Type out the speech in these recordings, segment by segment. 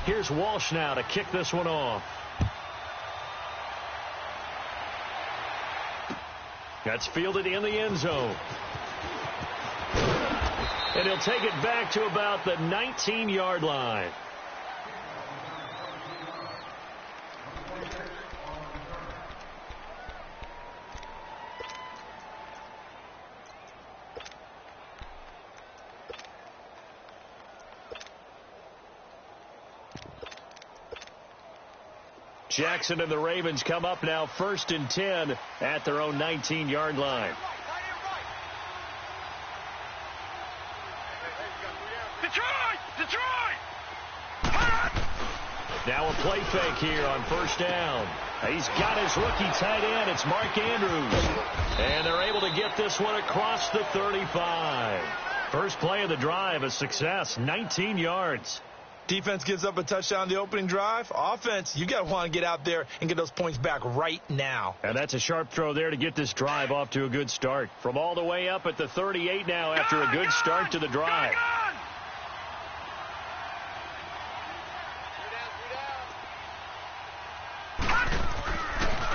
Here's Walsh now to kick this one off. That's fielded in the end zone. And he'll take it back to about the 19-yard line. Jackson and the Ravens come up now 1st and 10 at their own 19-yard line. Now a play fake here on 1st down. He's got his rookie tight end. It's Mark Andrews. And they're able to get this one across the 35. First play of the drive, a success, 19 yards. Defense gives up a touchdown the opening drive. Offense, you got to want to get out there and get those points back right now. And that's a sharp throw there to get this drive off to a good start. From all the way up at the 38 now after a good start to the drive.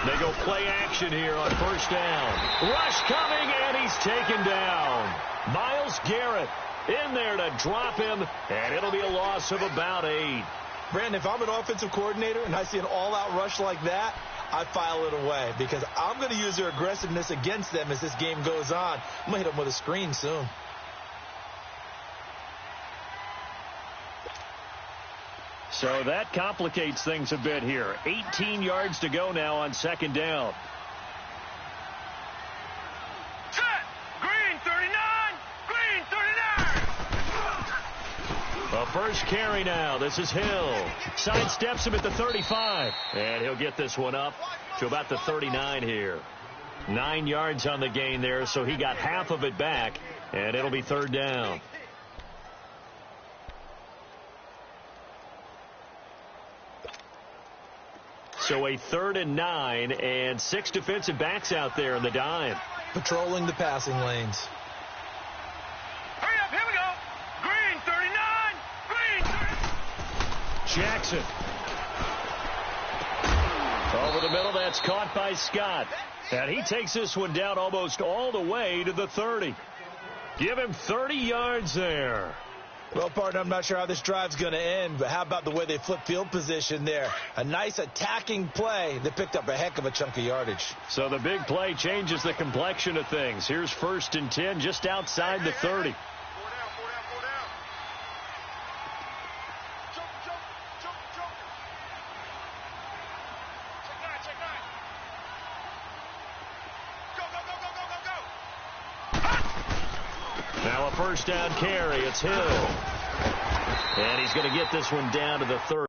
They go play action here on 1st down. Rush coming, and he's taken down. Myles Garrett in there to drop him, and it'll be a loss of about 8. Brandon, if I'm an offensive coordinator and I see an all-out rush like that, I file it away because I'm going to use their aggressiveness against them as this game goes on. I'm going to hit them with a screen soon. So that complicates things a bit here. 18 yards to go now on 2nd down. Set! Green 39! Green 39! The first carry now. This is Hill. Sidesteps him at the 35. And he'll get this one up to about the 39 here. 9 yards on the gain there, so he got half of it back. And it'll be 3rd down. So a 3rd and 9, and 6 defensive backs out there in the dime. Patrolling the passing lanes. Hurry up, here we go. Green 39, green 30. Jackson. Over the middle, that's caught by Scott. And he takes this one down almost all the way to the 30. Give him 30 yards there. Well, partner, I'm not sure how this drive's going to end, but how about the way they flip field position there? A nice attacking play that picked up a heck of a chunk of yardage. So the big play changes the complexion of things. Here's 1st and 10 just outside the 30. Now a 1st down carry. It's Hill. And he's going to get this one down to the 30.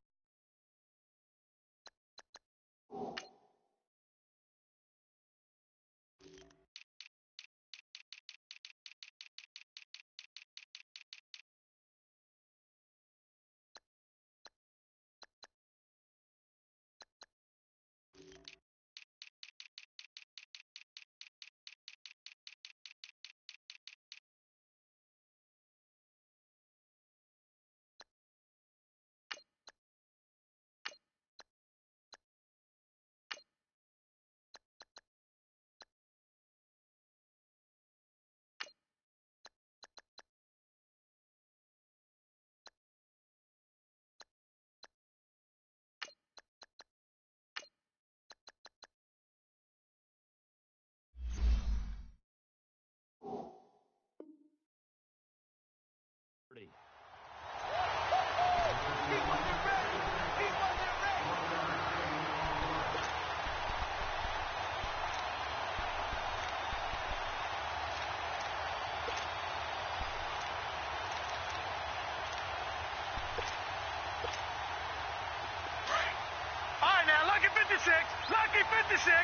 Lucky 56.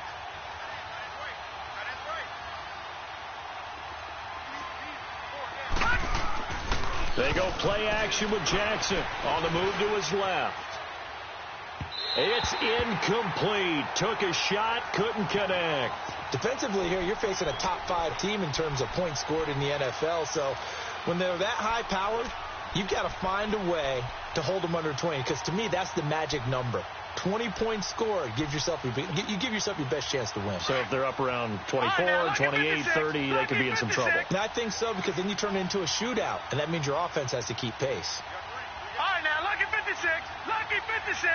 They go play action with Jackson on the move to his left. It's incomplete. Took a shot, couldn't connect. Defensively here, you're facing a top 5 team in terms of points scored in the NFL. So when they're that high-powered, You've got to find a way to hold them under 20, because to me, that's the magic number. 20-point score, you give yourself your best chance to win. So if they're up around 24, 28, 30, they could be in some trouble. And I think so, because then you turn it into a shootout, and that means your offense has to keep pace. All right, now, lucky 56. Lucky 56.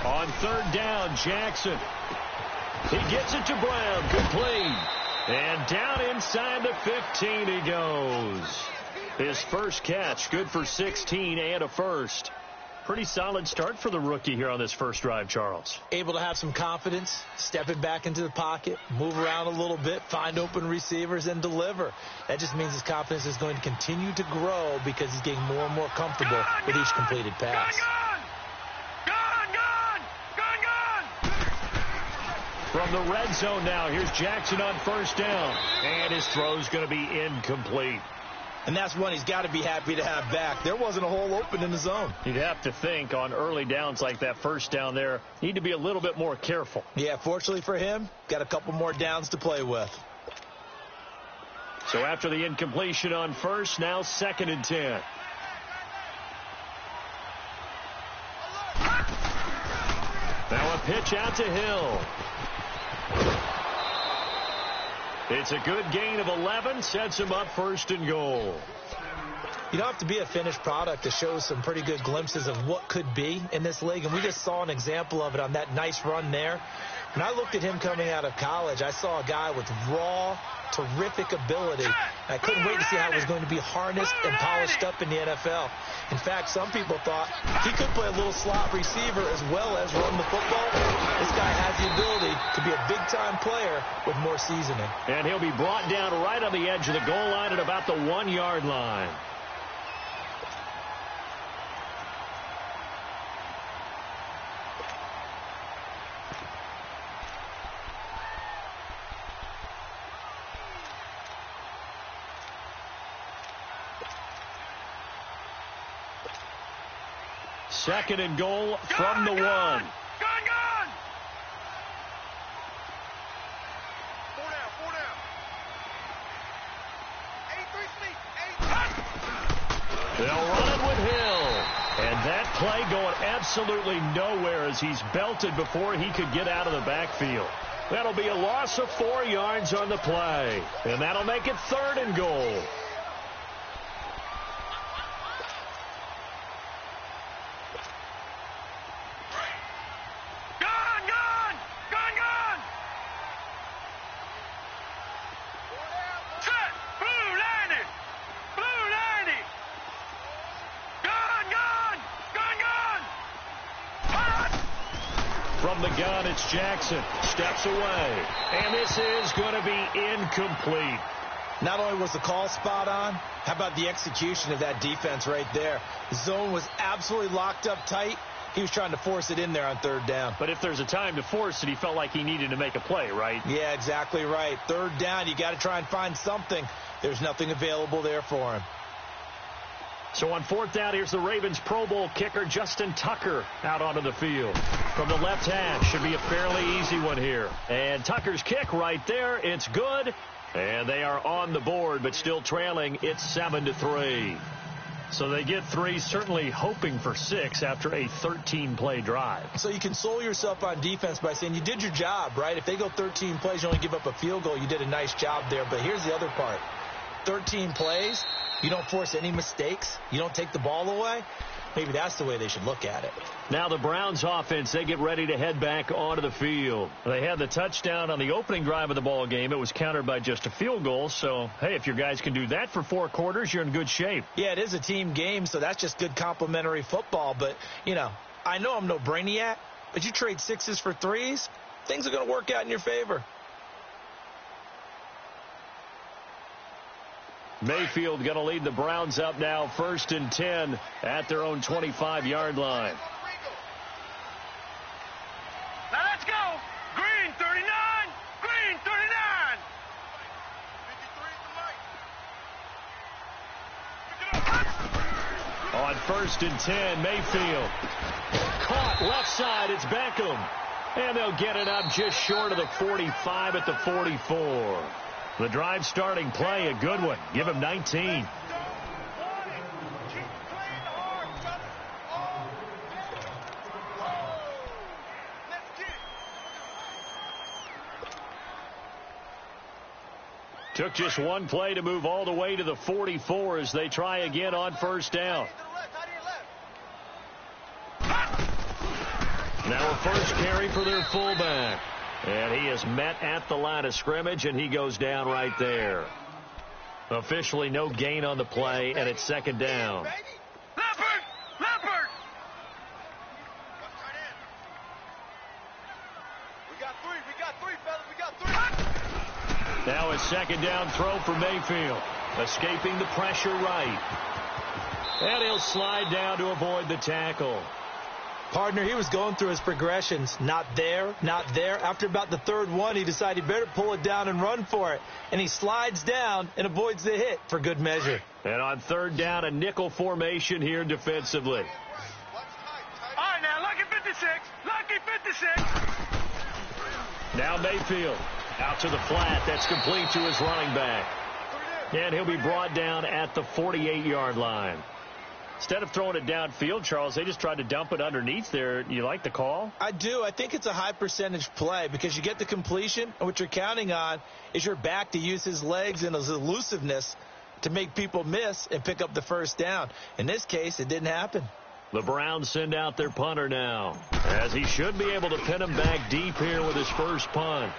On third down, Jackson. He gets it to Brown. Complete. And down inside the 15 he goes. His first catch, good for 16 and a first. Pretty solid start for the rookie here on this first drive, Charles. Able to have some confidence, step it back into the pocket, move around a little bit, find open receivers, and deliver. That just means his confidence is going to continue to grow because he's getting more and more comfortable with each completed pass. From the red zone now, here's Jackson on first down. And his throw's going to be incomplete. And that's one he's got to be happy to have back. There wasn't a hole open in the zone. You'd have to think on early downs like that first down there, need to be a little bit more careful. Yeah, fortunately for him, got a couple more downs to play with. So after the incompletion on first, now 2nd and 10. Now a pitch out to Hill. It's a good gain of 11, sets him up 1st and goal. You don't have to be a finished product to show some pretty good glimpses of what could be in this league, and we just saw an example of it on that nice run there. When I looked at him coming out of college, I saw a guy with raw, terrific ability. I couldn't wait to see how it was going to be harnessed and polished up in the NFL. In fact, some people thought he could play a little slot receiver as well as run the football. This guy has the ability to be a big-time player with more seasoning. And he'll be brought down right on the edge of the goal line at about the 1-yard line. Second and goal from the 1. Gone! 4 down. 83 speed. They'll run it with Hill. And that play going absolutely nowhere as he's belted before he could get out of the backfield. That'll be a loss of 4 yards on the play. And that'll make it 3rd and goal. From the gun, it's Jackson. Steps away. And this is going to be incomplete. Not only was the call spot on, how about the execution of that defense right there? The zone was absolutely locked up tight. He was trying to force it in there on 3rd down. But if there's a time to force it, he felt like he needed to make a play, right? Yeah, exactly right. 3rd down, you got to try and find something. There's nothing available there for him. So on 4th down, here's the Ravens Pro Bowl kicker, Justin Tucker, out onto the field. From the left hash, should be a fairly easy one here. And Tucker's kick right there, it's good. And they are on the board, but still trailing. It's 7-3. So they get 3, certainly hoping for 6 after a 13-play drive. So you console yourself on defense by saying you did your job, right? If they go 13 plays, you only give up a field goal, you did a nice job there. But here's the other part. 13 plays, you don't force any mistakes, you don't take the ball away. Maybe that's the way they should look at it. Now the Browns offense, they get ready to head back onto the field. They had the touchdown on the opening drive of the ball game. It was countered by just a field goal. So, hey, if your guys can do that for 4 quarters, you're in good shape. Yeah, it is a team game, so that's just good complimentary football. But, you know, I know I'm no brainiac, but you trade 6s for 3s, things are going to work out in your favor. Mayfield going to lead the Browns up now, 1st and 10 at their own 25-yard line. Now let's go. Green 39. Green 39. 53 On 1st and 10, Mayfield. Caught left side, it's Beckham. And they'll get it up just short of the 45 at the 44. The drive starting play, a good one. Give him 19. Took just one play to move all the way to the 44 as they try again on first down. Now a first carry for their fullback. And he is met at the line of scrimmage, and he goes down right there. Officially no gain on the play, and it's second down. Leopard! We got three, fellas. We got three. Now a second down throw for Mayfield. Escaping the pressure right. And he'll slide down to avoid the tackle. Partner, he was going through his progressions. Not there, not there. After about the third one, he decided he better pull it down and run for it. And he slides down and avoids the hit for good measure. And on third down, a nickel formation here defensively. All right, now, lucky 56. Lucky 56. Now Mayfield out to the flat. That's complete to his running back. And he'll be brought down at the 48-yard line. Instead of throwing it downfield, Charles, they just tried to dump it underneath there. You like the call? I do. I think it's a high percentage play because you get the completion, and what you're counting on is your back to use his legs and his elusiveness to make people miss and pick up the first down. In this case, it didn't happen. The Browns send out their punter now, as he should be able to pin him back deep here with his first punt.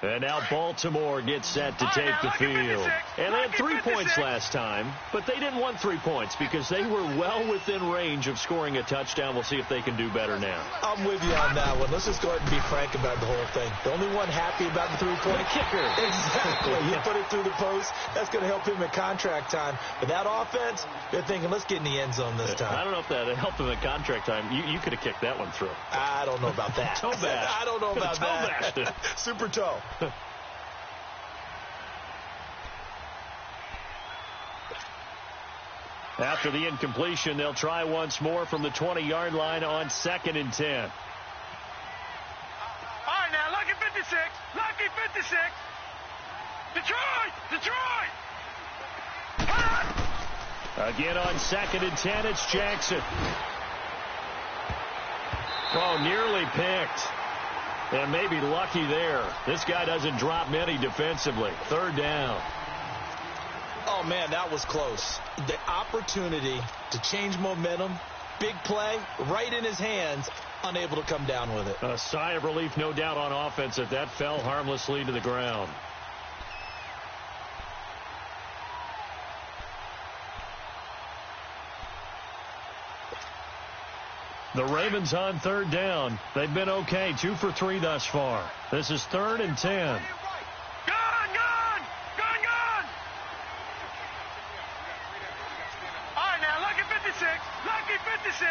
And now Baltimore gets set to take the field. And they had 3 points last time, but they didn't want 3 points because they were well within range of scoring a touchdown. We'll see if they can do better now. I'm with you on that one. Let's just go ahead and be frank about the whole thing. The only one happy about the three-point kicker. Exactly. You put it through the post. That's going to help him at contract time. But that offense, they're thinking, let's get in the end zone this time. I don't know if that helped him at contract time. You could have kicked that one through. I don't know about that. Toe bash. I don't know about that. Toe bash. Super toe. After the incompletion, they'll try once more from the 20-yard line on 2nd and 10. All right, now, lucky 56. Lucky 56. Detroit! Again on 2nd and 10, it's Jackson. Oh, nearly picked. And maybe lucky there. This guy doesn't drop many defensively. Third down. Oh, man, that was close. The opportunity to change momentum, big play, right in his hands, unable to come down with it. A sigh of relief, no doubt, on offense that that fell harmlessly to the ground. The Ravens on third down. They've been okay, 2 for 3 thus far. This is 3rd and 10. Gun! All right, now, lucky 56. Lucky 56.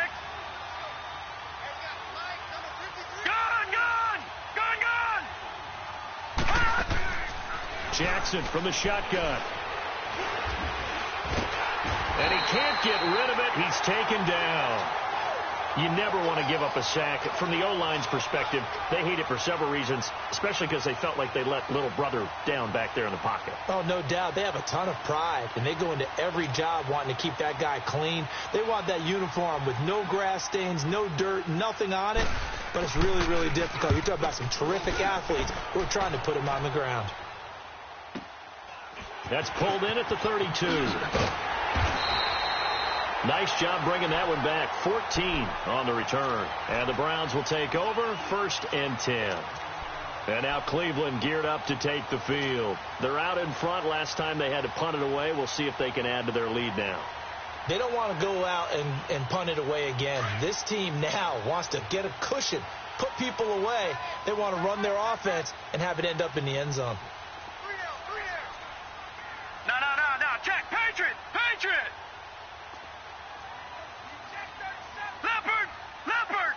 Gun! Jackson from the shotgun. And he can't get rid of it. He's taken down. You never want to give up a sack. From the O-line's perspective, they hate it for several reasons, especially because they felt like they let little brother down back there in the pocket. Oh, no doubt. They have a ton of pride, and they go into every job wanting to keep that guy clean. They want that uniform with no grass stains, no dirt, nothing on it, but it's really, really difficult. You're talking about some terrific athletes who are trying to put him on the ground. That's pulled in at the 32. Nice job bringing that one back. 14 on the return. And the Browns will take over, 1st and 10. And now Cleveland geared up to take the field. They're out in front. Last time they had to punt it away. We'll see if they can add to their lead now. They don't want to go out and punt it away again. This team now wants to get a cushion, put people away. They want to run their offense and have it end up in the end zone. No. Check. Patriot. Leopard.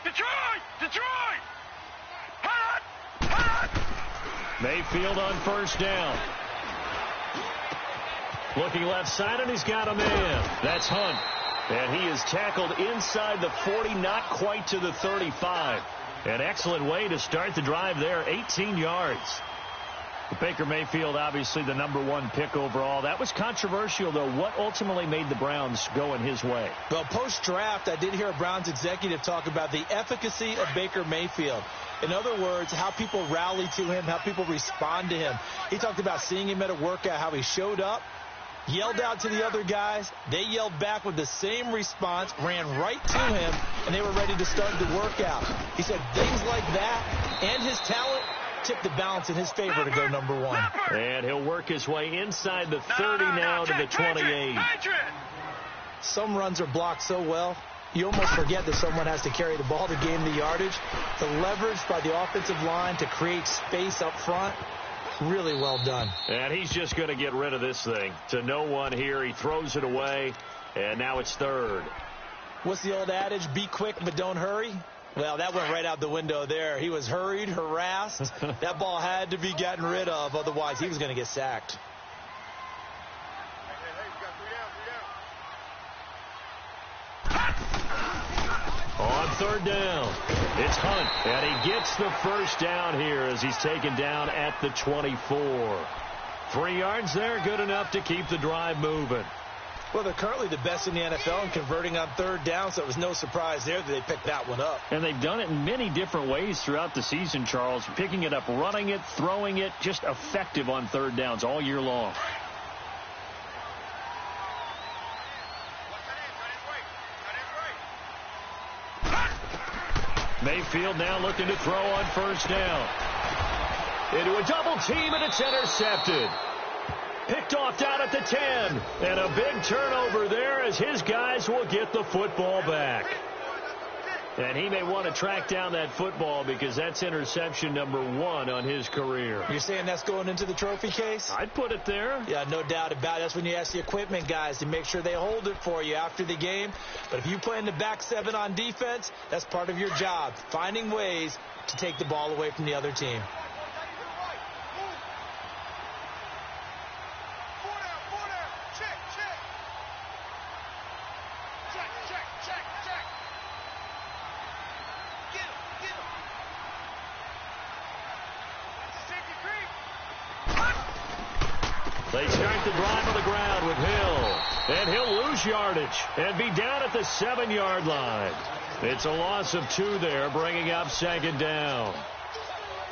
Detroit. Hot. Mayfield on first down. Looking left side, and he's got a man. That's Hunt. And he is tackled inside the 40, not quite to the 35. An excellent way to start the drive there, 18 yards. Baker Mayfield, obviously the #1 pick overall. That was controversial, though. What ultimately made the Browns go in his way? Well, post-draft, I did hear a Browns executive talk about the efficacy of Baker Mayfield. In other words, how people rally to him, how people respond to him. He talked about seeing him at a workout, how he showed up, yelled out to the other guys. They yelled back with the same response, ran right to him, and they were ready to start the workout. He said things like that and his talent tip the balance in his favor to go #1. And he'll work his way inside the 30 now to the 28. Some runs are blocked so well, you almost forget that someone has to carry the ball to gain the yardage. The leverage by the offensive line to create space up front, really well done. And he's just going to get rid of this thing. To no one here. He throws it away, and now it's 3rd. What's the old adage? Be quick, but don't hurry. Well, that went right out the window there. He was hurried, harassed. That ball had to be gotten rid of. Otherwise, he was going to get sacked. On 3rd down, it's Hunt. And he gets the first down here as he's taken down at the 24. 3 yards there, good enough to keep the drive moving. Well, they're currently the best in the NFL in converting on 3rd down, so it was no surprise there that they picked that one up. And they've done it in many different ways throughout the season, Charles. Picking it up, running it, throwing it, just effective on 3rd downs all year long. Mayfield now looking to throw on 1st down. Into a double team, and it's intercepted. Picked off down at the 10. And a big turnover there as his guys will get the football back. And he may want to track down that football because that's interception #1 on his career. You're saying that's going into the trophy case? I'd put it there. Yeah, no doubt about it. That's when you ask the equipment guys to make sure they hold it for you after the game. But if you play in the back 7 on defense, that's part of your job, finding ways to take the ball away from the other team. They start the drive on the ground with Hill. And he'll lose yardage and be down at the 7-yard line. It's a loss of 2 there, bringing up 2nd down.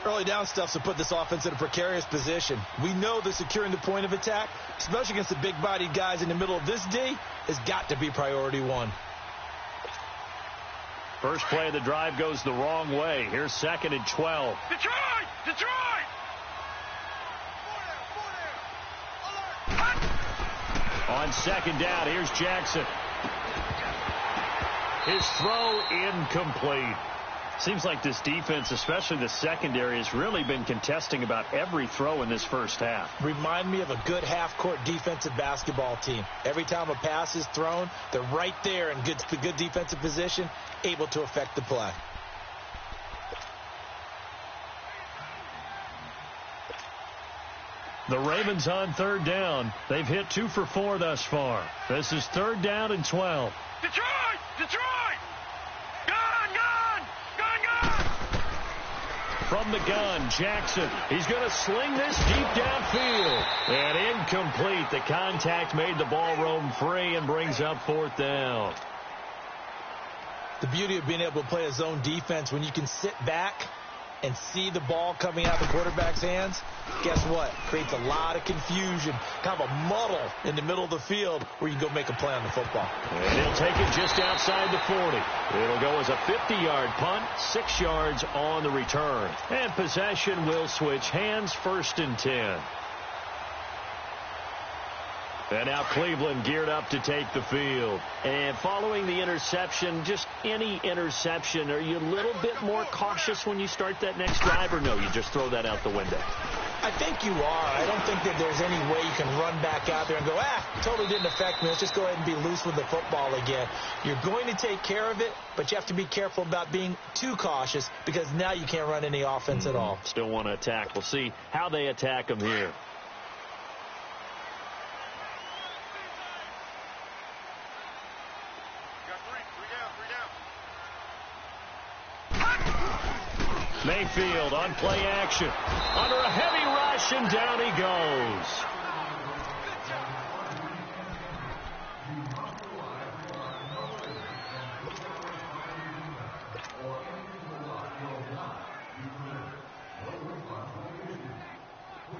Early down stuff's to put this offense in a precarious position. We know that securing the point of attack, especially against the big-bodied guys in the middle of this D, has got to be priority 1. First play of the drive goes the wrong way. Here's 2nd and 12. Detroit! Detroit! On 2nd down, here's Jackson. His throw incomplete. Seems like this defense, especially the secondary, has really been contesting about every throw in this first half. Remind me of a good half-court defensive basketball team. Every time a pass is thrown, they're right there in good defensive position, able to affect the play. The Ravens on 3rd down. They've hit 2 for 4 thus far. This is 3rd down and 12. Detroit! Detroit! Gun! Gun! Gun! Gun! From the gun, Jackson. He's going to sling this deep downfield. And incomplete. The contact made the ball roam free and brings up 4th down. The beauty of being able to play a zone defense when you can sit back and see the ball coming out of the quarterback's hands, guess what? Creates a lot of confusion, kind of a muddle in the middle of the field where you can go make a play on the football. And he'll take it just outside the 40. It'll go as a 50-yard punt, 6 yards on the return. And possession will switch hands, 1st and 10. And now Cleveland geared up to take the field. And following the interception, just any interception, are you a little bit more cautious when you start that next drive, or no, you just throw that out the window? I think you are. I don't think that there's any way you can run back out there and go, totally didn't affect me. Let's just go ahead and be loose with the football again. You're going to take care of it, but you have to be careful about being too cautious because now you can't run any offense at all. Still want to attack. We'll see how they attack them here. Mayfield on play action. Under a heavy rush, and down he goes.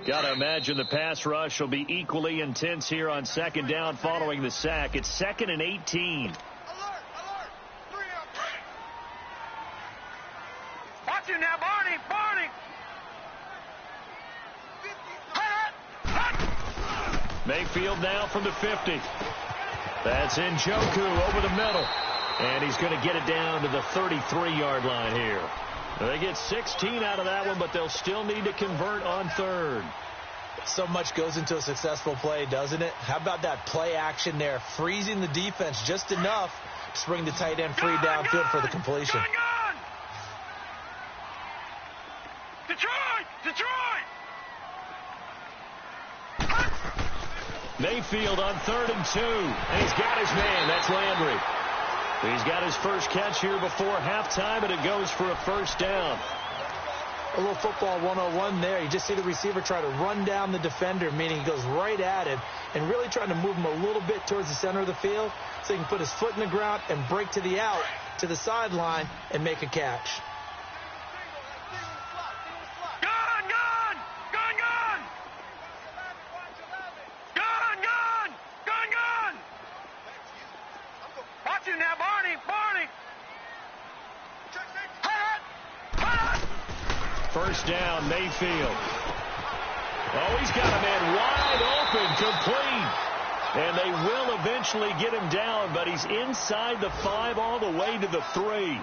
Got to imagine the pass rush will be equally intense here on second down following the sack. It's 2nd and 18. Alert! 3 up. Watch you now, Barney! Mayfield now from the 50. That's Njoku over the middle. And he's going to get it down to the 33-yard line here. They get 16 out of that one, but they'll still need to convert on 3rd. So much goes into a successful play, doesn't it? How about that play action there, freezing the defense just enough to bring the tight end free downfield for the completion. Gun! Detroit! Mayfield on 3rd and 2. And he's got his man. That's Landry. He's got his first catch here before halftime, and it goes for a first down. A little football 101 there. You just see the receiver try to run down the defender, meaning he goes right at him and really trying to move him a little bit towards the center of the field so he can put his foot in the ground and break to the out, to the sideline, and make a catch. First down, Mayfield. Oh, he's got a man wide open, complete. And they will eventually get him down, but he's inside the 5 all the way to the 3.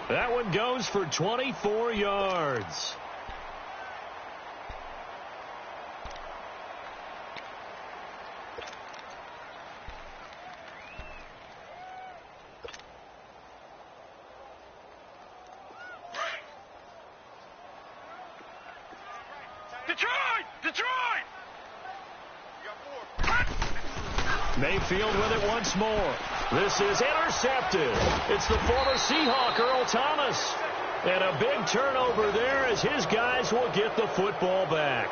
That one goes for 24 yards. Detroit! Mayfield with it once more. This is intercepted. It's the former Seahawk, Earl Thomas. And a big turnover there as his guys will get the football back.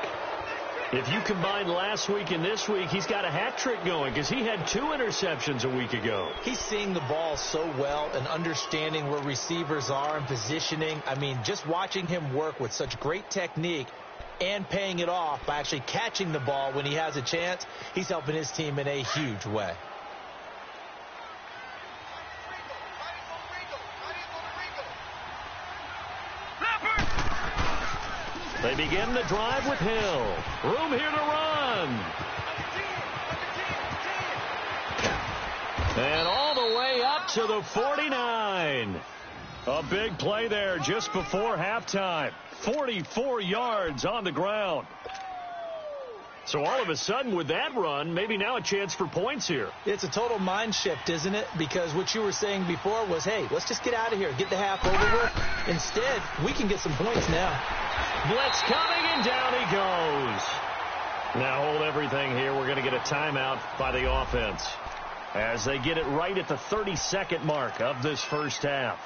If you combine last week and this week, he's got a hat trick going because he had 2 interceptions a week ago. He's seeing the ball so well and understanding where receivers are and positioning. I mean, just watching him work with such great technique and paying it off by actually catching the ball when he has a chance, he's helping his team in a huge way. They begin the drive with Hill. Room here to run. And all the way up to the 49. A big play there just before halftime. 44 yards on the ground. So all of a sudden with that run, maybe now a chance for points here. It's a total mind shift, isn't it? Because what you were saying before was, hey, let's just get out of here, get the half over with. Instead, we can get some points now. Blitz coming, and down he goes. Now hold everything here. We're going to get a timeout by the offense as they get it right at the 30-second mark of this first half.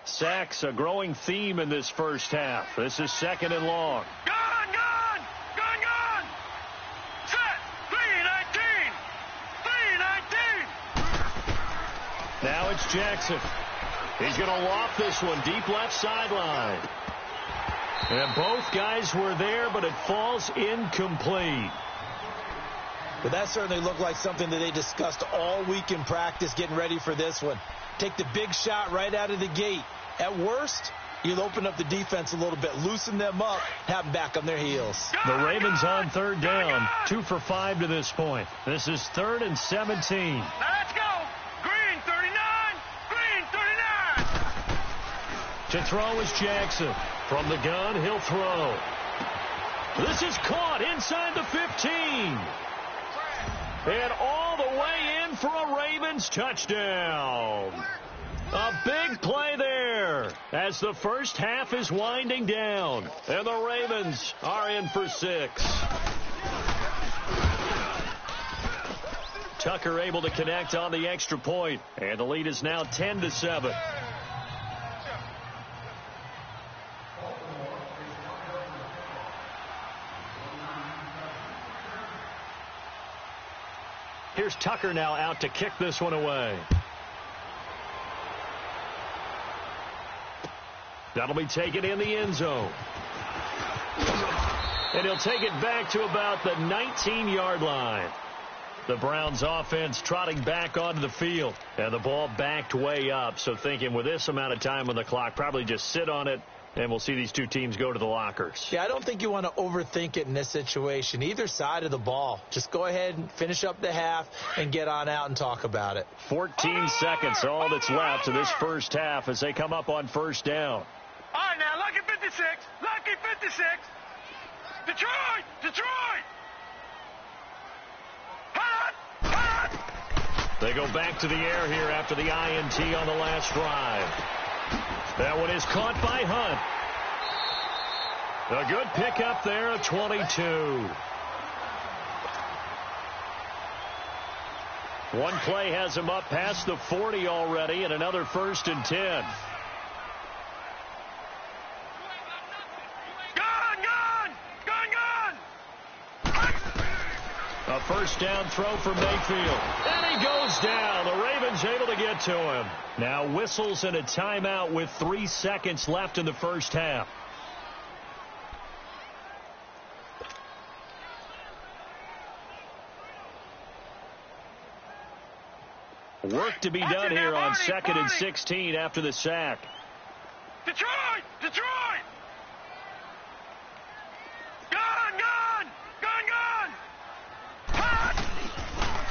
Sacks, a growing theme in this first half. This is 2nd and long. Gun! Set! 319! Now it's Jackson. He's going to loft this one deep left sideline. And both guys were there, but it falls incomplete. But that certainly looked like something that they discussed all week in practice getting ready for this one. Take the big shot right out of the gate. At worst, you'll open up the defense a little bit, loosen them up, have them back on their heels. The Ravens on 3rd down, 2 for 5 to this point. This is 3rd and 17. Now let's go! Green 39! To throw is Jackson. From the gun, he'll throw. This is caught inside the 15. And all the way in for a Ravens touchdown. A big play there as the first half is winding down. And the Ravens are in for 6. Tucker able to connect on the extra point. And the lead is now 10-7. Here's Tucker now out to kick this one away. That'll be taken in the end zone. And he'll take it back to about the 19-yard line. The Browns offense trotting back onto the field. And the ball backed way up. So thinking with this amount of time on the clock, probably just sit on it. And we'll see these two teams go to the lockers. Yeah, I don't think you want to overthink it in this situation. Either side of the ball. Just go ahead and finish up the half and get on out and talk about it. 14 seconds, all that's left of this first half as they come up on first down. All right, now, lucky 56. Lucky 56. Detroit! Detroit! Hot! They go back to the air here after the INT on the last drive. That one is caught by Hunt. A good pickup there at 22. One play has him up past the 40 already, and another 1st and 10. A first down throw for Mayfield. And he goes down. The Ravens able to get to him. Now whistles and a timeout with 3 seconds left in the first half. Work to be done here on 2nd and 16 after the sack. Detroit! Detroit!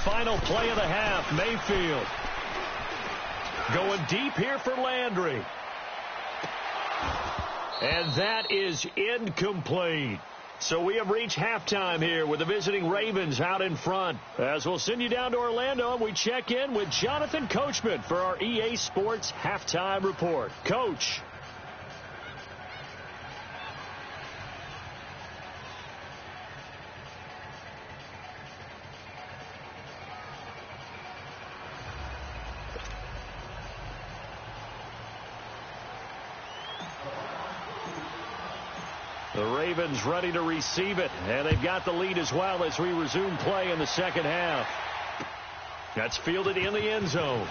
Final play of the half, Mayfield. Going deep here for Landry. And that is incomplete. So we have reached halftime here with the visiting Ravens out in front. As we'll send you down to Orlando, and we check in with Jonathan Coachman for our EA Sports Halftime Report. Coach. The Ravens ready to receive it, and they've got the lead as well as we resume play in the second half. That's fielded in the end zone.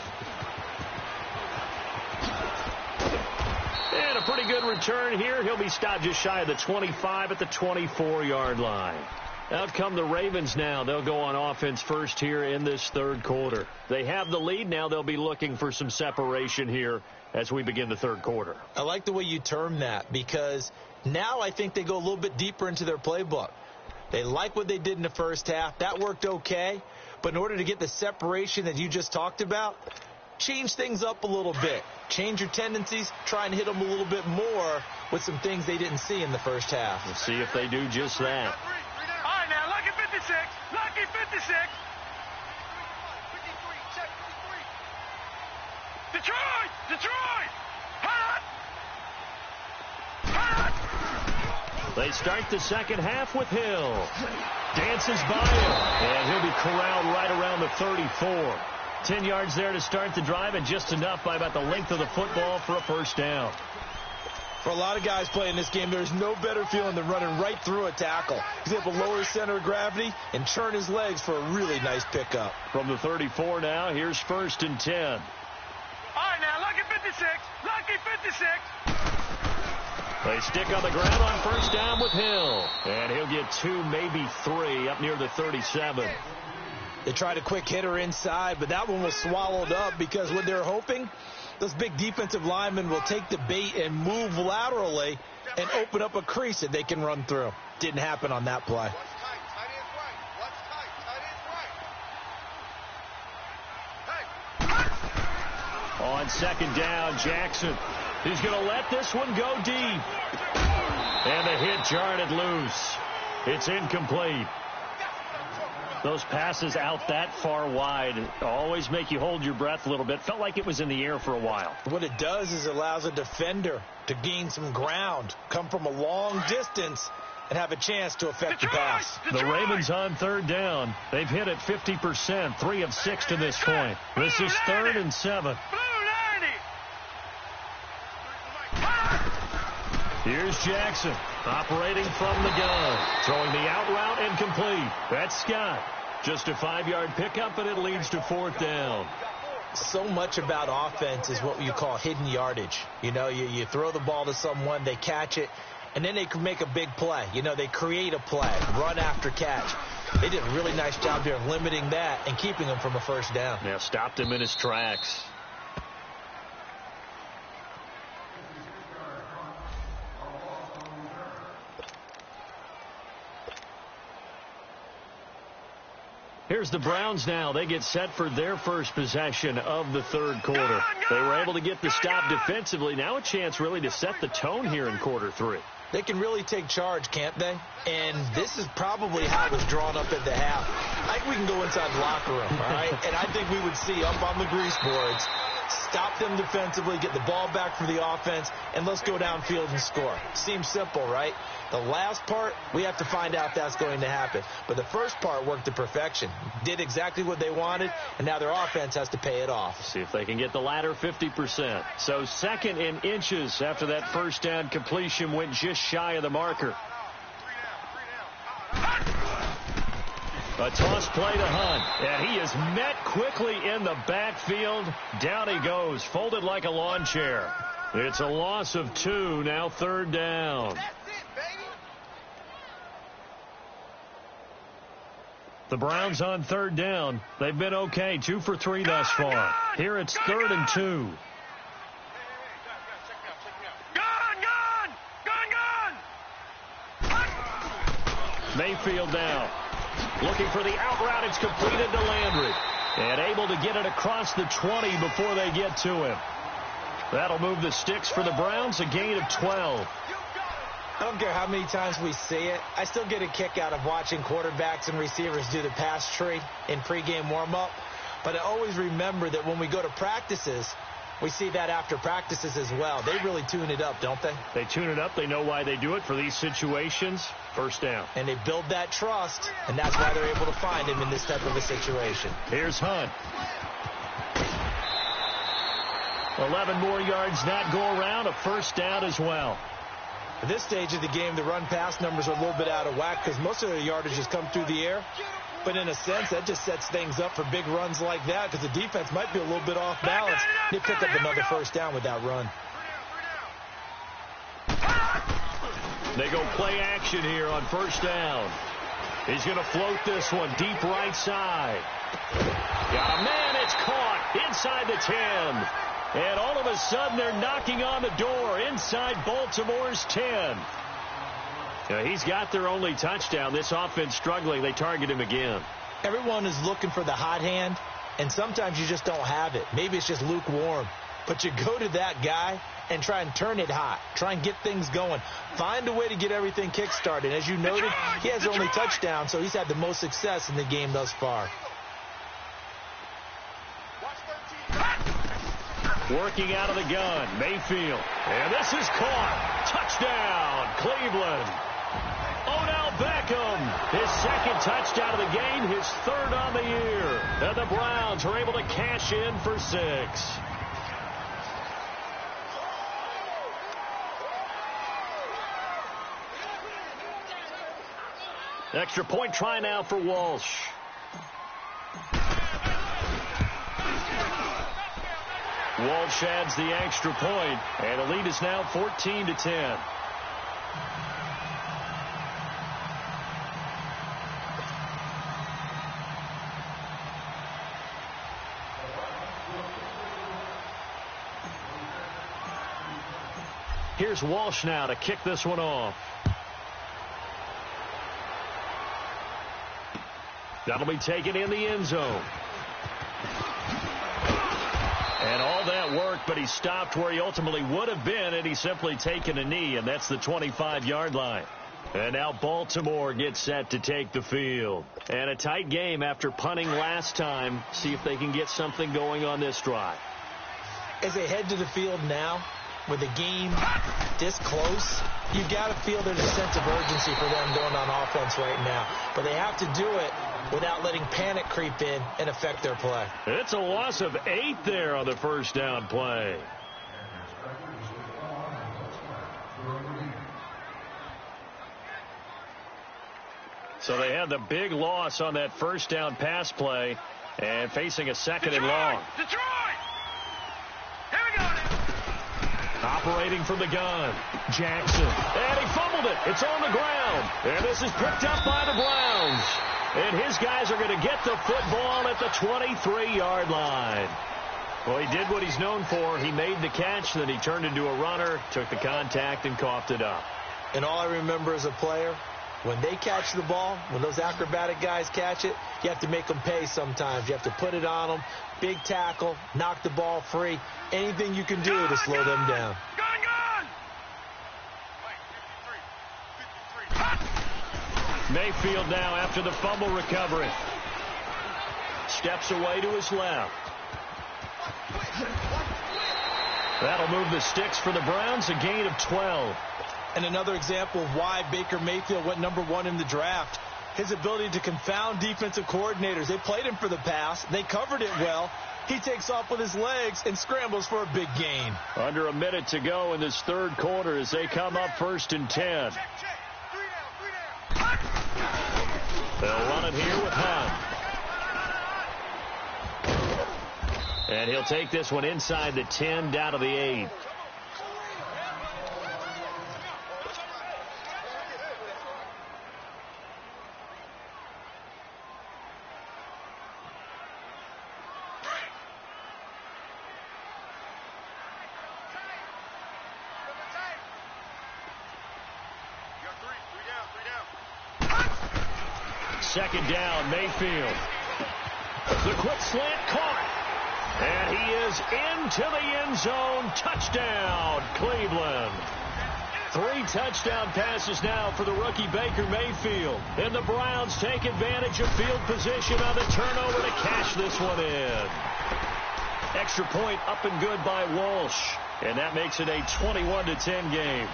And a pretty good return here. He'll be stopped just shy of the 25 at the 24-yard line. Out come the Ravens now. They'll go on offense first here in this third quarter. They have the lead. Now they'll be looking for some separation here as we begin the third quarter. I like the way you term that because now I think they go a little bit deeper into their playbook. They like what they did in the first half. That worked okay. But in order to get the separation that you just talked about, change things up a little bit. Change your tendencies. Try and hit them a little bit more with some things they didn't see in the first half. We'll see if they do just that. All right, now, lucky 56. Lucky 56. 53. Check 53. Detroit! Detroit! Hot! They start the second half with Hill. Dances by him, and he'll be corralled right around the 34. 10 yards there to start the drive, and just enough by about the length of the football for a first down. For a lot of guys playing this game, there's no better feeling than running right through a tackle. He's able to lower his center of gravity and turn his legs for a really nice pickup. From the 34 now, here's 1st and 10. All right, now, lucky 56. Lucky 56. They stick on the ground on first down with Hill. And he'll get 2, maybe 3 up near the 37. They tried a quick hitter inside, but that one was swallowed up because what they're hoping, those big defensive linemen will take the bait and move laterally and open up a crease that they can run through. Didn't happen on that play. What's tight? Tight end's right. What's tight? Tight end's right. Hey! On second down, Jackson. He's going to let this one go deep. And the hit jarred it loose. It's incomplete. Those passes out that far wide always make you hold your breath a little bit. Felt like it was in the air for a while. What it does is it allows a defender to gain some ground, come from a long distance, and have a chance to affect the pass. The Ravens on third down. They've hit it 50%, 3 of 6 to this point. This is 3rd and 7. Here's Jackson operating from the gun, throwing the out route incomplete. That's Scott. Just a 5-yard pickup, and it leads to 4th down. So much about offense is what you call hidden yardage. You know, you throw the ball to someone, they catch it, and then they can make a big play. You know, they create a play, run after catch. They did a really nice job here of limiting that and keeping him from a first down. Yeah, stopped him in his tracks. Here's the Browns now. They get set for their first possession of the third quarter. They were able to get the stop defensively. Now a chance really to set the tone here in quarter 3. They can really take charge, can't they? And this is probably how it was drawn up at the half. I think we can go inside the locker room, all right? And I think we would see up on the grease boards, stop them defensively, get the ball back for the offense, and let's go downfield and score. Seems simple, right? The last part, we have to find out if that's going to happen. But the first part worked to perfection. Did exactly what they wanted, and now their offense has to pay it off. See if they can get the latter 50%. So 2nd and inches after that first down completion went just shy of the marker. A toss play to Hunt, and he is met quickly in the backfield. Down he goes, folded like a lawn chair. It's a loss of 2, now 3rd down. The Browns on 3rd down. They've been okay, 2 for 3 thus far. Here it's 3rd and 2. Mayfield now. Looking for the out route. It's completed to Landry. And able to get it across the 20 before they get to him. That'll move the sticks for the Browns, a gain of 12. I don't care how many times we see it. I still get a kick out of watching quarterbacks and receivers do the pass tree in pregame warm-up. But I always remember that when we go to practices, we see that after practices as well. They really tune it up, don't they? They tune it up. They know why they do it for these situations. First down. And they build that trust, and that's why they're able to find him in this type of a situation. Here's Hunt. 11 more yards not go around. A first down as well. At this stage of the game, the run-pass numbers are a little bit out of whack because most of their yardage has come through the air. But in a sense, that just sets things up for big runs like that because the defense might be a little bit off balance. They pick up another first down with that run. They go play action here on first down. He's going to float this one deep right side. Got a man. It's caught inside the 10. And all of a sudden, they're knocking on the door inside Baltimore's 10. He's got their only touchdown. This offense struggling. They target him again. Everyone is looking for the hot hand, and sometimes you just don't have it. Maybe it's just lukewarm. But you go to that guy and try and turn it hot. Try and get things going. Find a way to get everything kick-started. As you noted, he has their only touchdown, so he's had the most success in the game thus far. Working out of the gun, Mayfield. And this is caught. Touchdown, Cleveland. Odell Beckham, his 2nd touchdown of the game, his 3rd on the year. And the Browns are able to cash in for 6. Extra point try now for Walsh. Walsh adds the extra point, and the lead is now 14-10. Here's Walsh now to kick this one off. That'll be taken in the end zone. And all that work, but he stopped where he ultimately would have been, and he's simply taken a knee, and that's the 25-yard line. And now Baltimore gets set to take the field. And a tight game after punting last time. See if they can get something going on this drive. As they head to the field now, with the game this close, you got to feel there's a sense of urgency for them going on offense right now. But they have to do it without letting panic creep in and affect their play. It's a loss of 8 there on the first down play. So they had the big loss on that first down pass play and facing a second and long. Detroit! Here we go. Operating from the gun, Jackson. And he fumbled it. It's on the ground. And this is picked up by the Browns. And his guys are going to get the football at the 23-yard line. Well, he did what he's known for. He made the catch, then he turned into a runner, took the contact, and coughed it up. And all I remember as a player, when they catch the ball, when those acrobatic guys catch it, you have to make them pay sometimes. You have to put it on them, big tackle, knock the ball free, anything you can do to slow them down. Gone! Mayfield now after the fumble recovery. Steps away to his left. That'll move the sticks for the Browns, a gain of 12. And another example of why Baker Mayfield went #1 in the draft. His ability to confound defensive coordinators. They played him for the pass. They covered it well. He takes off with his legs and scrambles for a big gain. Under a minute to go in this third quarter as they come up 1st and 10. They'll run it here with Hunt. And he'll take this one inside the 10 down to the 8. Second down, Mayfield. The quick slant caught. And he is into the end zone. Touchdown, Cleveland. 3 touchdown passes now for the rookie Baker Mayfield. And the Browns take advantage of field position on the turnover to cash this one in. Extra point up and good by Walsh. And that makes it a 21-10 game.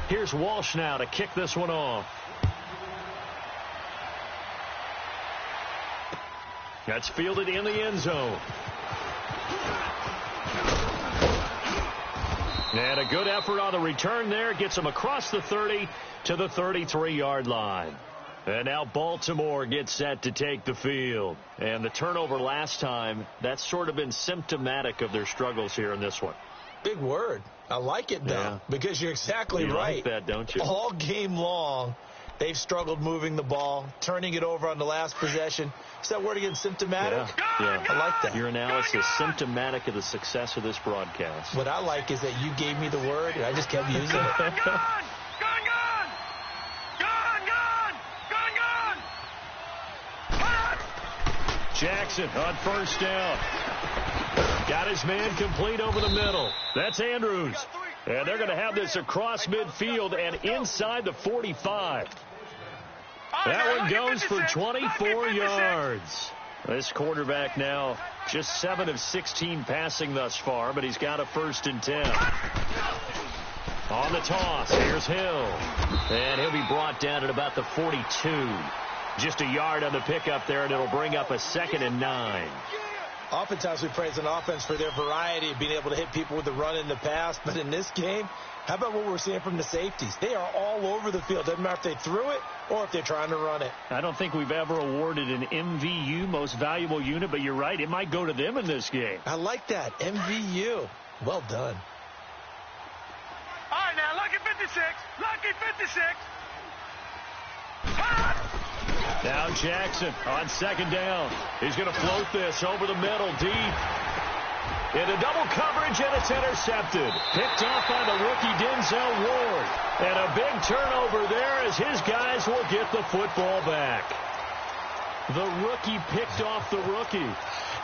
Here's Walsh now to kick this one off. That's fielded in the end zone. And a good effort on the return there. Gets him across the 30 to the 33-yard line. And now Baltimore gets set to take the field. And the turnover last time, that's sort of been symptomatic of their struggles here in this one. Big word. I like it, though, because you're exactly right. You like that, don't you? All game long, they've struggled moving the ball, turning it over on the last possession. Is that word again, symptomatic? Yeah. I like that. Your analysis, symptomatic of the success of this broadcast. What I like is that you gave me the word, and I just kept using it. Jackson on first down. Got his man complete over the middle. That's Andrews. And they're going to have this across midfield and inside the 45. That one goes for 24 yards. This quarterback now just 7 of 16 passing thus far, but he's got a 1st and 10. On the toss, here's Hill. And he'll be brought down at about the 42. Just a yard on the pickup there, and it'll bring up a 2nd and 9. Oftentimes we praise an offense for their variety of being able to hit people with the run in the pass. But in this game, how about what we're seeing from the safeties? They are all over the field. Doesn't matter if they threw it or if they're trying to run it. I don't think we've ever awarded an MVU, most valuable unit, but you're right. It might go to them in this game. I like that. MVU. Well done. All right, now, lucky 56. Lucky 56. Now Jackson on 2nd down. He's going to float this over the middle deep. Into double coverage, and it's intercepted. Picked off by the rookie Denzel Ward. And a big turnover there as his guys will get the football back. The rookie picked off the rookie.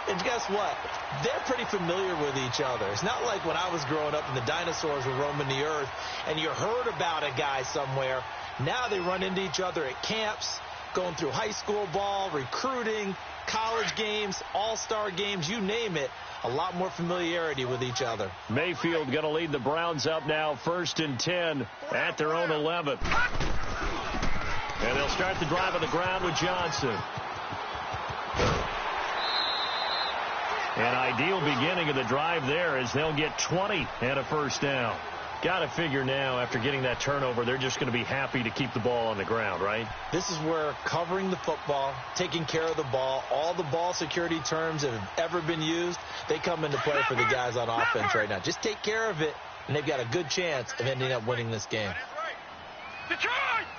And guess what? They're pretty familiar with each other. It's not like when I was growing up and the dinosaurs were roaming the earth and you heard about a guy somewhere. Now they run into each other at camps, going through high school ball, recruiting, college games, all-star games, you name it. A lot more familiarity with each other. Mayfield going to lead the Browns up now, 1st and 10 at their own 11. And they'll start the drive on the ground with Johnson. An ideal beginning of the drive there as they'll get 20 and a first down. Got to figure now, after getting that turnover, they're just going to be happy to keep the ball on the ground, right? This is where covering the football, taking care of the ball, all the ball security terms that have ever been used, they come into play for the guys on offense right now. Just take care of it, and they've got a good chance of ending up winning this game. Detroit!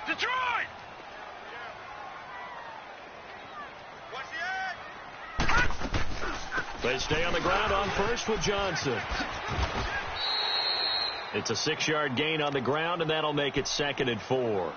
Detroit! They stay on the ground on first with Johnson. It's a 6-yard gain on the ground, and that'll make it 2nd and 4.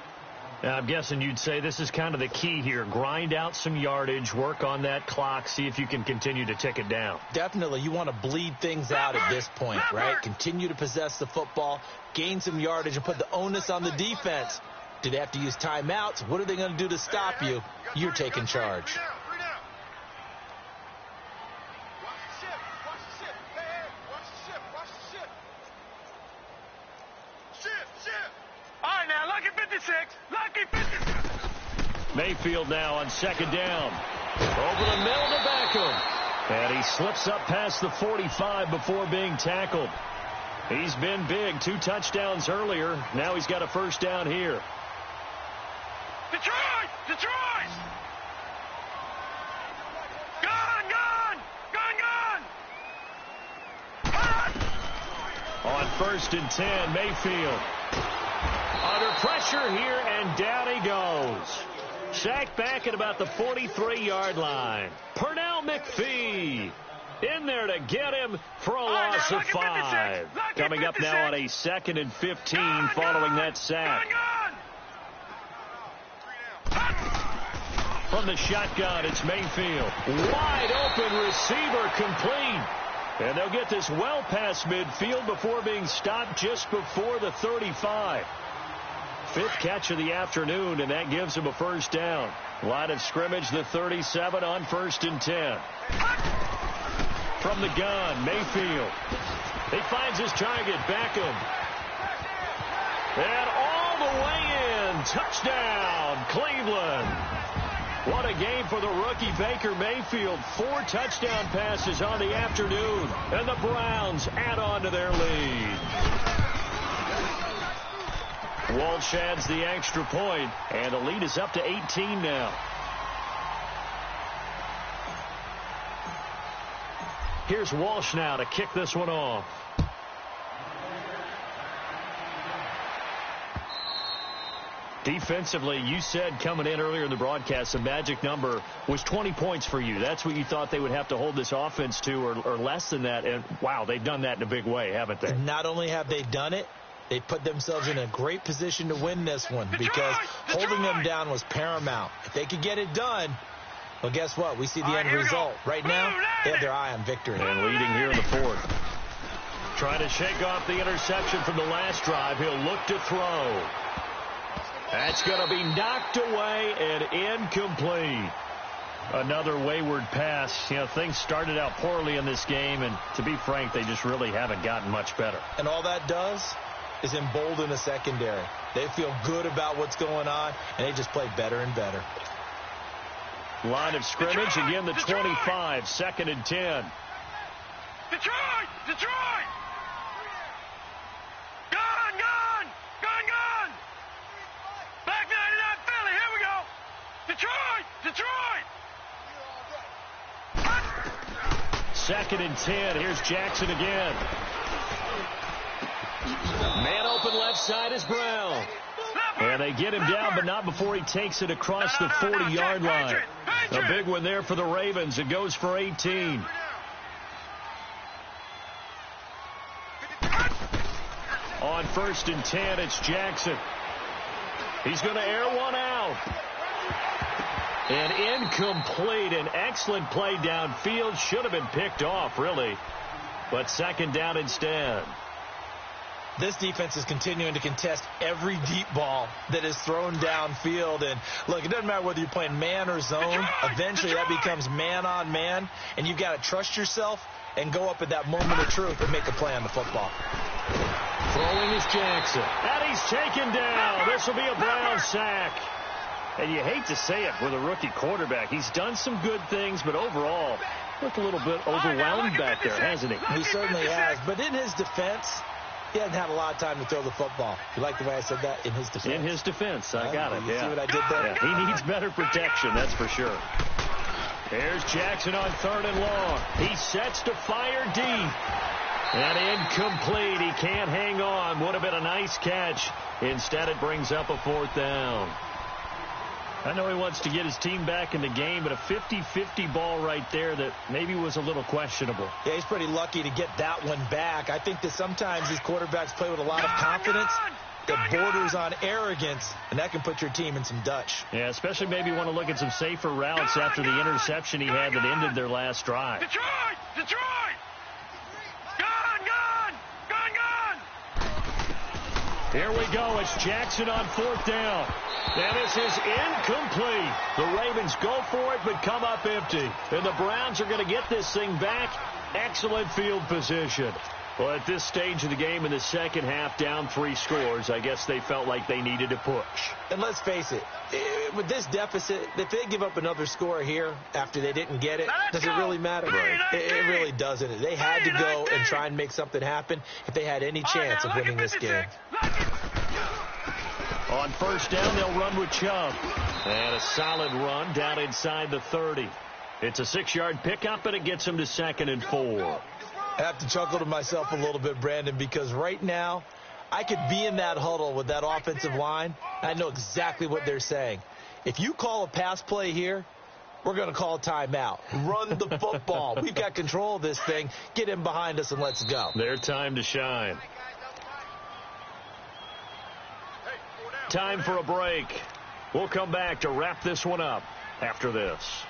Now, I'm guessing you'd say this is kind of the key here. Grind out some yardage, work on that clock, see if you can continue to tick it down. Definitely. You want to bleed things out at this point, right? Continue to possess the football, gain some yardage, and put the onus on the defense. Do they have to use timeouts? What are they going to do to stop you? You're taking charge. Mayfield now on 2nd down. Over the middle to Beckham. And he slips up past the 45 before being tackled. He's been big. 2 touchdowns earlier. Now he's got a first down here. Detroit! Detroit! Gone! Gone! Gone! Gone! On 1st and 10, Mayfield. Under pressure here, and down he goes. Sacked back at about the 43-yard line. Pernell McPhee in there to get him for a loss of 5. Coming up now on a 2nd and 15 following that sack. From the shotgun, it's Mayfield. Wide open receiver, complete. And they'll get this well past midfield before being stopped just before the 35. 5th catch of the afternoon, and that gives him a first down. Line of scrimmage, the 37 on 1st and 10. From the gun, Mayfield. He finds his target, Beckham. And all the way in. Touchdown, Cleveland. What a game for the rookie Baker Mayfield. 4 touchdown passes on the afternoon, and the Browns add on to their lead. Walsh adds the extra point, and the lead is up to 18 now. Here's Walsh now to kick this one off. Defensively, you said coming in earlier in the broadcast, the magic number was 20 points for you. That's what you thought they would have to hold this offense to, or less than that. And, wow, they've done that in a big way, haven't they? Not only have they done it, they put themselves in a great position to win this one because holding them down was paramount. If they could get it done, well, guess what? We see the end result. Right now, they have their eye on victory. And leading here in the 4th. Trying to shake off the interception from the last drive. He'll look to throw. That's going to be knocked away and incomplete. Another wayward pass. You know, things started out poorly in this game, and to be frank, they just really haven't gotten much better. And all that does is embolden the secondary. They feel good about what's going on, and they just play better and better. Line of scrimmage, again the 25, 2nd and 10. Detroit! Detroit! Gone! Gone! Gone! Gone! Back 99 Philly, here we go! Detroit! Detroit! 2nd and 10, here's Jackson again. Man open left side is Brown. And they get him down, but not before he takes it across the 40-yard line. A big one there for the Ravens. It goes for 18. On 1st and 10, it's Jackson. He's going to air one out. And incomplete. An excellent play downfield. Should have been picked off, really. But second down instead. This defense is continuing to contest every deep ball that is thrown downfield. And, look, it doesn't matter whether you're playing man or zone. Eventually that becomes man on man. And you've got to trust yourself and go up at that moment of truth and make a play on the football. Throwing is Jackson. And he's taken down. This will be a Brown sack. And you hate to say it with a rookie quarterback. He's done some good things, but overall, looked a little bit overwhelmed back there, hasn't he? He certainly has. But in his defense, he hasn't had a lot of time to throw the football. You like the way I said that? In his defense. In his defense. I got it. You see what I did there? Yeah, he needs better protection, that's for sure. Here's Jackson on 3rd and long. He sets to fire deep. And incomplete. He can't hang on. Would have been a nice catch. Instead, it brings up a 4th down. I know he wants to get his team back in the game, but a 50-50 ball right there that maybe was a little questionable. Yeah, he's pretty lucky to get that one back. I think that sometimes these quarterbacks play with a lot of confidence that borders on arrogance, and that can put your team in some Dutch. Yeah, especially maybe want to look at some safer routes after the interception he had that ended their last drive. Detroit! Detroit! Gone! Here we go. It's Jackson on 4th down. And this is incomplete. The Ravens go for it, but come up empty. And the Browns are going to get this thing back. Excellent field position. Well, at this stage of the game in the second half, down 3 scores, I guess they felt like they needed to push. And let's face it, with this deficit, if they give up another score here after they didn't get it, does it really matter? Right. It really doesn't. They had to go and try and make something happen if they had any chance of winning this game. On 1st down, they'll run with Chubb. And a solid run down inside the 30. It's a 6-yard pickup, and it gets him to 2nd and 4. I have to chuckle to myself a little bit, Brandon, because right now I could be in that huddle with that offensive line. I know exactly what they're saying. If you call a pass play here, we're going to call a timeout. Run the football. We've got control of this thing. Get in behind us and let's go. Their time to shine. Time for a break. We'll come back to wrap this one up after this.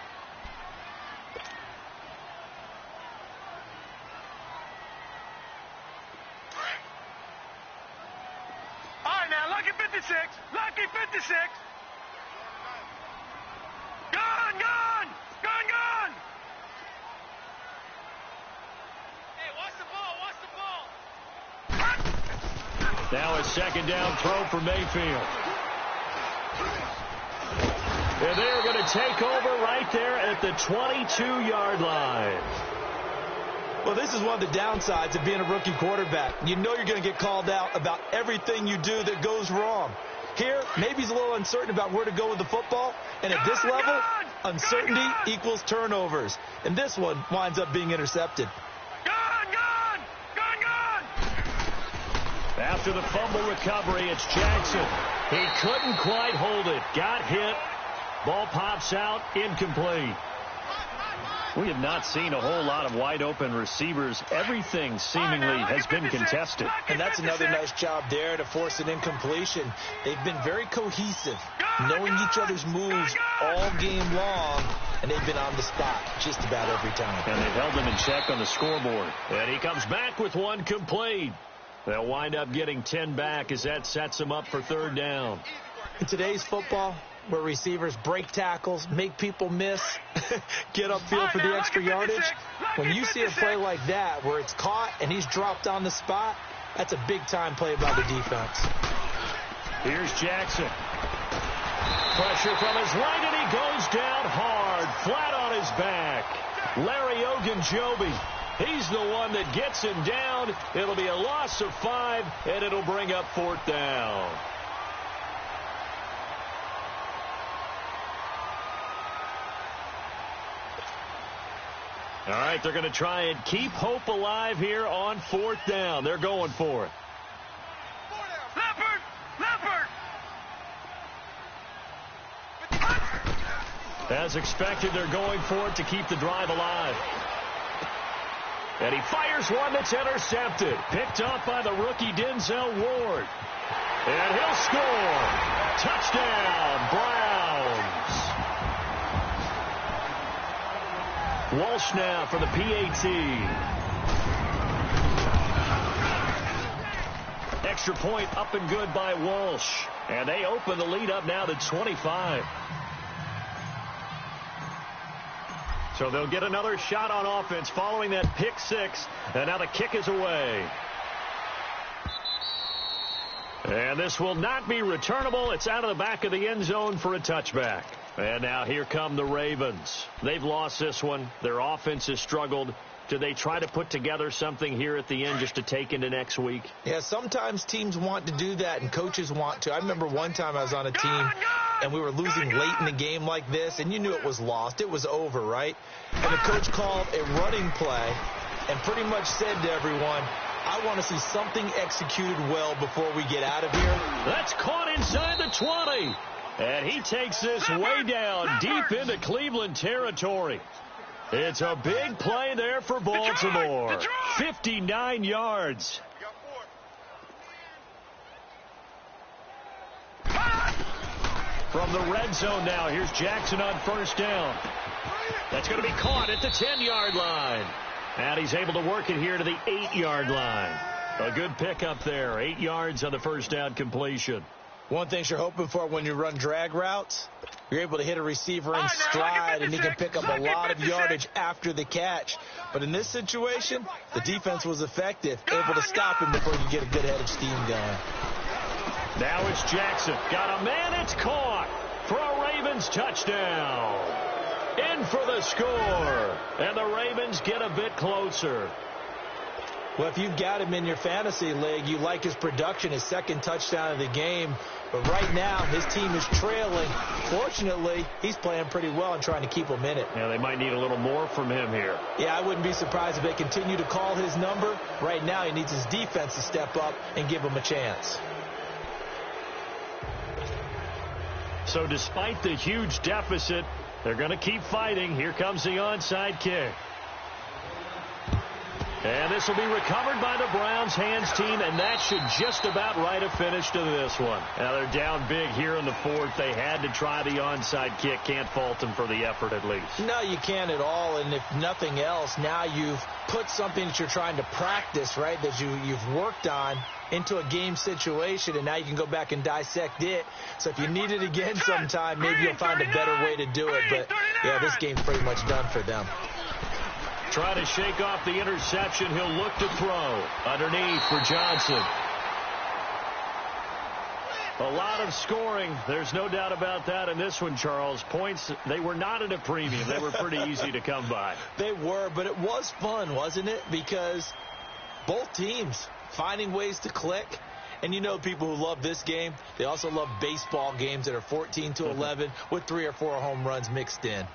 Lucky 56! Lucky 56! Gone! Hey, watch the ball! Now a 2nd down throw for Mayfield. And they're going to take over right there at the 22-yard line. Well, this is one of the downsides of being a rookie quarterback. You know you're going to get called out about everything you do that goes wrong. Here, maybe he's a little uncertain about where to go with the football. And at this level, uncertainty equals turnovers. And this one winds up being intercepted. After the fumble recovery, it's Jackson. He couldn't quite hold it. Got hit. Ball pops out. Incomplete. We have not seen a whole lot of wide-open receivers. Everything seemingly has been contested. And that's another nice job there to force an incompletion. They've been very cohesive, knowing each other's moves all game long, and they've been on the spot just about every time. And they've held them in check on the scoreboard. And he comes back with one complete. They'll wind up getting 10 back as that sets them up for 3rd down. In today's football, where receivers break tackles, make people miss, get upfield for the extra yardage, when you see a play like that where it's caught and he's dropped on the spot, that's a big-time play by the defense. Here's Jackson. Pressure from his right, and he goes down hard, flat on his back. Larry Ogunjobi, he's the one that gets him down. It'll be a loss of 5, and it'll bring up 4th down. All right, they're going to try and keep hope alive here on 4th down. They're going for it. Leopard! As expected, they're going for it to keep the drive alive. And he fires one that's intercepted. Picked up by the rookie Denzel Ward. And he'll score. Touchdown, Browns. Walsh now for the PAT. Extra point up and good by Walsh. And they open the lead up now to 25. So they'll get another shot on offense following that pick six. And now the kick is away. And this will not be returnable. It's out of the back of the end zone for a touchback. And now here come the Ravens. They've lost this one. Their offense has struggled. Do they try to put together something here at the end just to take into next week? Yeah, sometimes teams want to do that and coaches want to. I remember one time I was on a team and we were losing late in the game like this, and you knew it was lost. It was over, right? And the coach called a running play and pretty much said to everyone, I want to see something executed well before we get out of here. That's caught inside the 20. And he takes this way down deep into Cleveland territory. It's a big play there for Baltimore. 59 yards. From the red zone now, here's Jackson on first down. That's going to be caught at the 10-yard line. And he's able to work it here to the 8-yard line. A good pickup there. 8 yards on the first down completion. One thing you're hoping for when you run drag routes, you're able to hit a receiver in stride, and he can pick up a lot of yardage after the catch. But in this situation, the defense was effective, able to stop him before you get a good head of steam going. Now it's Jackson. Got a man. It's caught for a Ravens touchdown. In for the score. And the Ravens get a bit closer. Well, if you've got him in your fantasy league, you like his production, his second touchdown of the game. But right now, his team is trailing. Fortunately, he's playing pretty well and trying to keep them in it. Yeah, they might need a little more from him here. Yeah, I wouldn't be surprised if they continue to call his number. Right now, he needs his defense to step up and give him a chance. So despite the huge deficit, they're going to keep fighting. Here comes the onside kick. And this will be recovered by the Browns hands team, and that should just about write a finish to this one. Now they're down big here in the fourth. They had to try the onside kick. Can't fault them for the effort at least. No, you can't at all, and if nothing else, now you've put something that you're trying to practice, right, that you've worked on into a game situation, and now you can go back and dissect it. So if you need it again sometime, maybe you'll find a better way to do it. But, yeah, this game's pretty much done for them. Try to shake off the interception. He'll look to throw. Underneath for Johnson. A lot of scoring. There's no doubt about that in this one, Charles. Points, they were not at a premium. They were pretty easy to come by. They were, but it was fun, wasn't it? Because both teams finding ways to click. And you know people who love this game, they also love baseball games that are 14-11 with 3 or 4 home runs mixed in.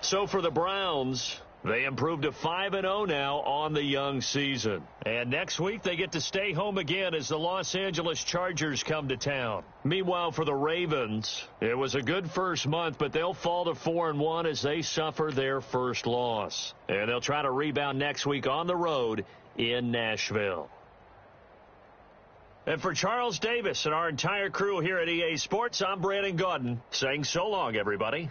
So for the Browns, they improved to 5-0 now on the young season. And next week they get to stay home again as the Los Angeles Chargers come to town. Meanwhile, for the Ravens, it was a good first month, but they'll fall to 4-1 as they suffer their first loss. And they'll try to rebound next week on the road in Nashville. And for Charles Davis and our entire crew here at EA Sports, I'm Brandon Gaudin saying so long, everybody.